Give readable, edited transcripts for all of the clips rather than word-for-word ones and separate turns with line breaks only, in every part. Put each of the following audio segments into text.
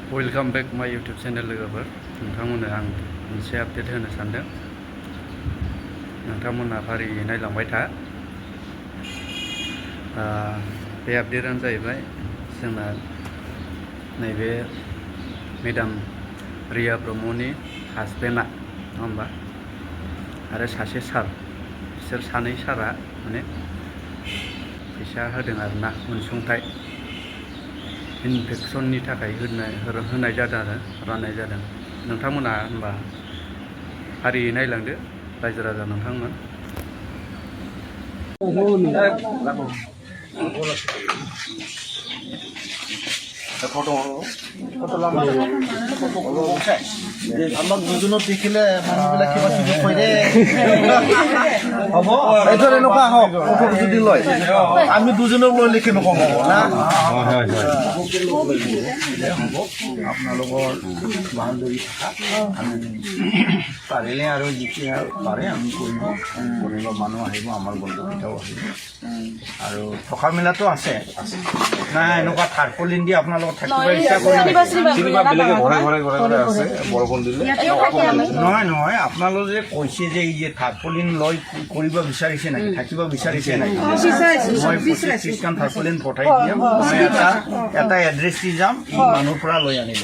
Welcome bake my YouTube channel लोगोफोर नोंथांमोननो आं मोनसे आपडेट होनो सानदों। नोंथांमोनहा फारियै नायलांबाय था। बे आपडेटआनो जाहैबाय जोंना नैबे मेडाम रिया ब्रह्मनि हासबेन्डआ नङा होमबा आरो सासे सार, बिसोर सानै सारा माने फैसा होदों आरोना अनसुंथाइ इनफेक्सननि थाखाय होनाय जादों आरो राननाय जादों। नोंथांमोना होनबा फारियै नायलांदो रायजो राजा नोंथांमोन।
আমাক দুজনক দেখিলে মানুহবিলাক কিবা কিবি কয় দে হ'ব এইটো এনেকুৱা হওক ফটো যদি লয় আমি দুজনক লৈ লিখি নকওঁ হ'ব না হ'ব আপোনালোকৰ বাহাদুৰি আমি পাৰিলে আৰু যেতিয়া পাৰে আমি কৰিব মানুহ আহিব আমাৰ বন্ধুকেইটাও আহিব আৰু থকা মেলাটো আছে না এনেকুৱা থাৰ্পলিন দি আপোনালোকৰ থাকিব ইচ্ছা কৰি নহয় নহয় আপোনালোকে যে কৈছে যে এই যে থাৰ্পলিন লৈ কৰিব বিচাৰিছে নেকি থাকিব বিচাৰিছে নেকি মই 25খন থাৰ্পলিন পঠাই দিম মই এটা এড্ৰেছ দি যাম মানুহৰ পৰা লৈ আনিব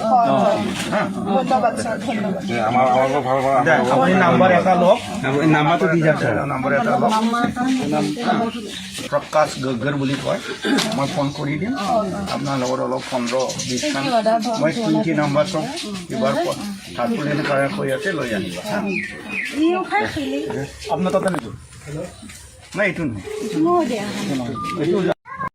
আপুনি নাম্বাৰ এটা লওক নাম্বাৰটো দি যাওক নাম্বাৰ এটা লওক প্ৰকাশ গগৰ বুলি কয় মই ফোন কৰি দিম আপোনাৰ লগত অলপ 15-20খন মই 20 নম্বৰ চব এবাৰ থাৰ্পলিন কৈ আছে লৈ আনিব আপোনাৰ তাতে নিদিওঁ নাই এইটো নহয়